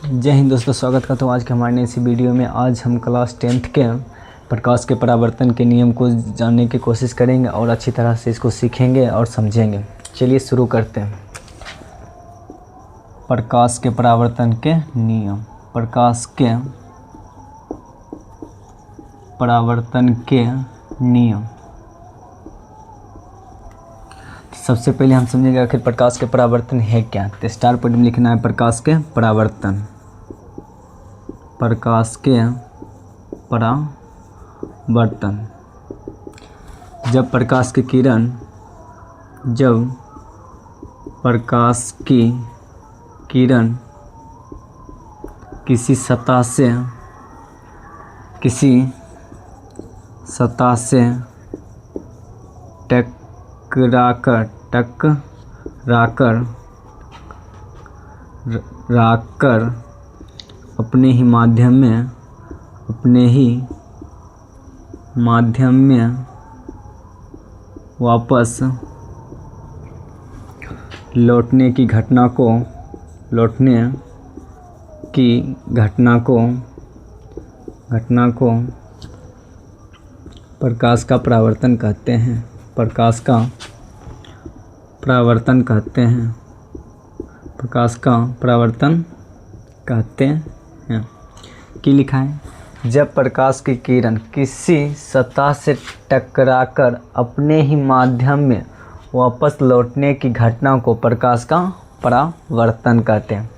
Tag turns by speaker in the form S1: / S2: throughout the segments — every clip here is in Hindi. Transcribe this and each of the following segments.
S1: जय हिंद दोस्तों, स्वागत करता हूँ आज के हमारे इसी वीडियो में। आज हम क्लास 10th के प्रकाश के परावर्तन के नियम को जानने की कोशिश करेंगे और अच्छी तरह से इसको सीखेंगे और समझेंगे। चलिए शुरू करते हैं। प्रकाश के परावर्तन के नियम। प्रकाश के परावर्तन के नियम। सबसे पहले हम समझेंगे आखिर प्रकाश के परावर्तन है क्या। तो स्टार पॉइंट में लिखना है प्रकाश के परावर्तन। प्रकाश के परावर्तन। जब प्रकाश की किरण किसी सतह से टकराकर अपने ही माध्यम में वापस लौटने की घटना को प्रकाश का परावर्तन कहते हैं। प्रकाश का परावर्तन कहते हैं। क्या लिखा है? जब प्रकाश की किरण किसी सतह से टकराकर अपने ही माध्यम में वापस लौटने की घटना को प्रकाश का परावर्तन कहते हैं।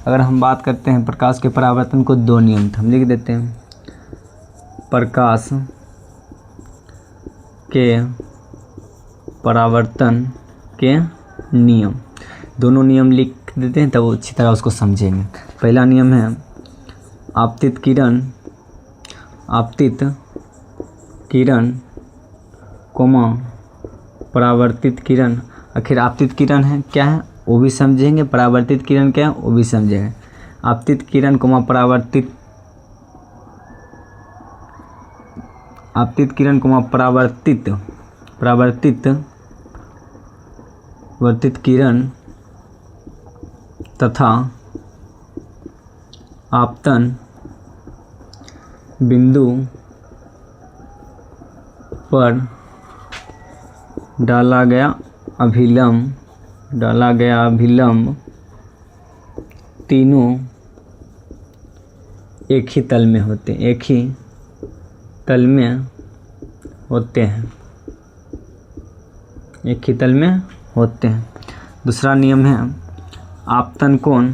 S1: अगर हम बात करते हैं प्रकाश के परावर्तन को, दो नियम हम लिख देते हैं। प्रकाश के परावर्तन के नियम, दोनों नियम लिख देते हैं तब अच्छी तरह उसको समझेंगे। पहला नियम है आपतित किरण कोमा परावर्तित किरण। आखिर आपतित किरण है क्या है वो भी समझेंगे, परावर्तित किरण क्या है वो भी समझेंगे। आपतित किरण कोमा परावर्तित किरण तथा आपतन बिंदु पर डाला गया अभिलंब तीनों एक ही तल में होते हैं। दूसरा नियम है आपतन कोण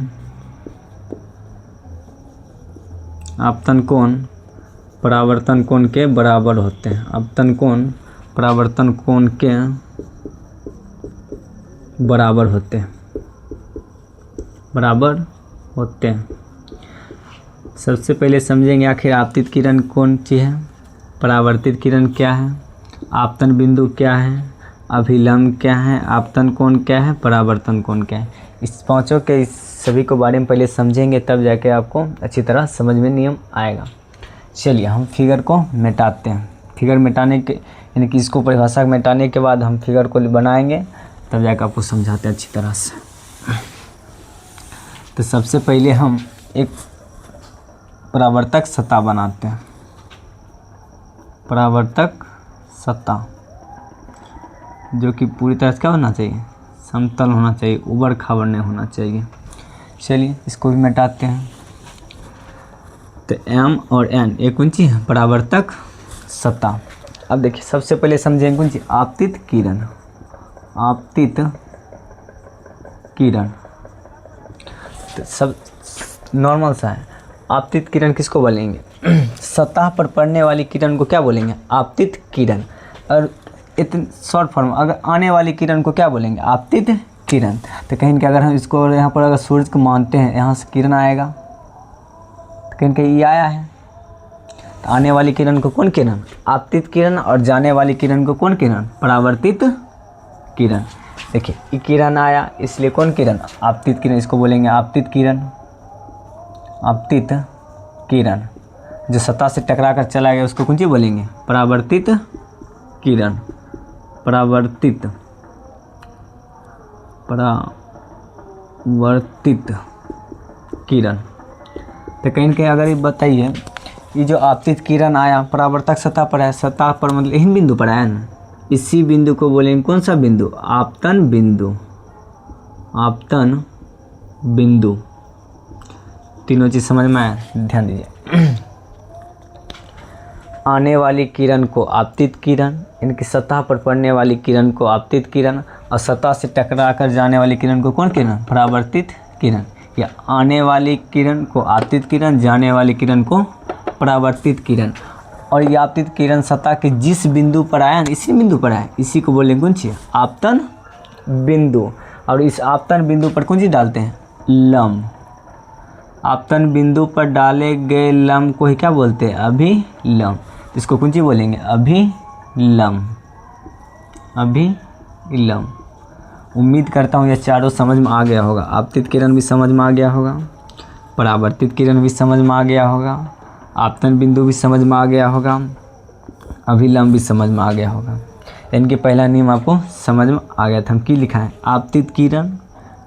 S1: परावर्तन कोण के बराबर होते हैं। आपतन कोण परावर्तन कोण के बराबर होते हैं। सबसे पहले समझेंगे आखिर आपतित किरण कौन चीज़ है, परावर्तित किरण क्या है, आपतन बिंदु क्या है, अभिलंब क्या है, आपतन कोण क्या है, परावर्तन कोण क्या है। इस पांचों के इस सभी को बारे में पहले समझेंगे तब जाके आपको अच्छी तरह समझ में नियम आएगा। चलिए हम फिगर को मिटाते हैं। फिगर मिटाने के यानी कि इसको परिभाषा मिटाने के बाद हम फिगर को बनाएंगे तब जाकर आपको समझाते हैं अच्छी तरह से। तो सबसे पहले हम एक परावर्तक सतह बनाते हैं। परावर्तक सतह जो कि पूरी तरह से क्या होना चाहिए, समतल होना चाहिए, उबड़ खाबड़ नहीं होना चाहिए। चलिए इसको भी मिटाते हैं। तो M और N एक कौन सी है, परावर्तक सतह। अब देखिए सबसे पहले समझेंगे कौन सी, आपतित किरण। तो सब नॉर्मल सा है। आपतित किरण किसको बोलेंगे, सतह पर पड़ने वाली किरण को क्या बोलेंगे, आपतित किरण। और इतने शॉर्ट फॉर्म अगर आने वाली किरण को क्या बोलेंगे, आपतित किरण। तो कहीं कि अगर हम इसको यहाँ पर अगर सूरज को मानते हैं, यहाँ से किरण आएगा तो कहीं कि ये आया है, तो आने वाली किरण को कौन किरण, आपतित किरण, और जाने वाली किरण को कौन किरण, परावर्तित किरण। देखिए ये किरण आया इसलिए कौन किरण, आपतित किरण, इसको बोलेंगे आपतित किरण। जो सतह से टकरा कर चला गया उसको कौन सी बोलेंगे, परावर्तित किरण। परावर्तित किरण तो कहीं न कहीं अगर ये बताइए, ये जो आपतित किरण आया परावर्तक सतह पर है, सतह पर मतलब यही बिंदु पर आया ना, इसी बिंदु को बोलेंगे कौन सा बिंदु? आपतन बिंदु। आपतन बिंदु। तीनों चीज़ समझ में आया? ध्यान दीजिए। आने वाली किरण को आपतित किरण, इनकी सतह पर पड़ने वाली किरण को आपतित किरण, और सतह से टकरा कर जाने वाली किरण को कौन किरण? परावर्तित किरण। या आने वाली किरण को आपतित किरण, जाने वाली किरण को परावर्तित किरण। और ये आपतित किरण सतह के जिस बिंदु पर आया, इसी बिंदु पर आया, इसी को बोलेंगे कौन सी? आपतन बिंदु। और इस आपतन बिंदु पर कौन चीज़ डालते हैं? लंब। आपतन बिंदु पर डाले गए लंब को ही क्या बोलते हैं? अभिलंब। इसको कौन चीज़ बोलेंगे? अभिलंब। अभिलंब। उम्मीद करता हूँ ये चारों समझ में आ गया होगा। आपतित किरण भी समझ में आ गया होगा, परावर्तित किरण भी समझ में आ गया होगा, आपतन बिंदु भी समझ में आ गया होगा, अभिलंब भी समझ में आ गया होगा। इनके पहला नियम आपको समझ में आ गया था। हम की लिखा है? आपतित किरण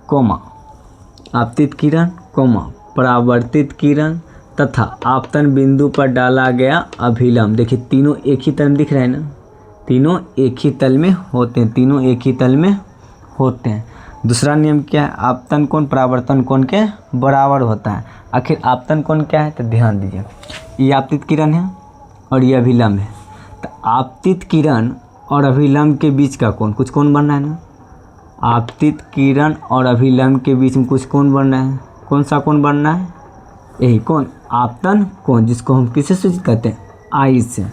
S1: कोमा, आपतित किरण कोमा, परावर्तित किरण तथा आपतन बिंदु पर डाला गया अभिलंब। देखिए तीनों एक ही तल में दिख रहे हैं ना, तीनों एक ही तल में होते हैं, तीनों एक ही तल में होते हैं। दूसरा नियम क्या है? आपतन कोण परावर्तन कोण के बराबर होता है। आखिर आपतन कोण क्या है? तो ध्यान दीजिए, ये आपतित किरण है और ये अभिलंब है। तो आपतित किरण और अभिलंब के बीच का कोण, कुछ कोण बन रहा है ना, आपतित किरण और अभिलंब के बीच में कुछ कोण बन रहा है। कौन सा कोण बन रहा है? यही कोण, आपतन कोण, जिसको हम किससे सूचित करते हैं? आई से।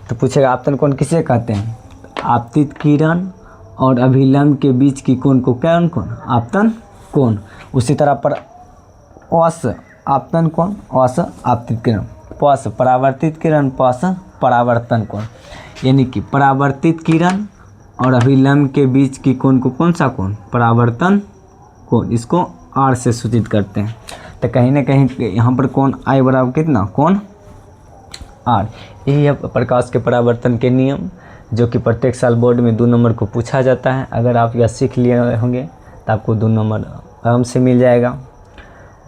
S1: तो पूछेगा आपतन कोण किसे कहते हैं? आपतित किरण और अभिलंब के बीच की कोण को क्या कोण? आपतन कोण। उसी तरह पर औस आपतन कोण, औस आपतित किरण, पस परावर्तित किरण, पस परावर्तन कोण। यानी कि परावर्तित किरण और अभिलंब के बीच की कोण को कौन सा कोण? परावर्तन कोण। इसको आर से सूचित करते हैं। तो कहीं ना कहीं यहाँ पर कोण आई बराबर कितना? कोण आर। यही है प्रकाश के परावर्तन के नियम, जो कि प्रत्येक साल बोर्ड में 2 नंबर को पूछा जाता है। अगर आप यह सीख लिए होंगे तो आपको 2 नंबर आराम से मिल जाएगा।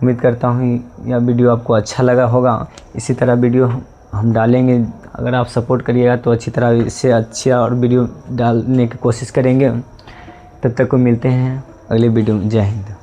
S1: उम्मीद करता हूँ यह वीडियो आपको अच्छा लगा होगा। इसी तरह वीडियो हम डालेंगे, अगर आप सपोर्ट करिएगा तो अच्छी तरह इससे अच्छा और वीडियो डालने की कोशिश करेंगे। तब तक को मिलते हैं अगले वीडियो में। जय हिंद।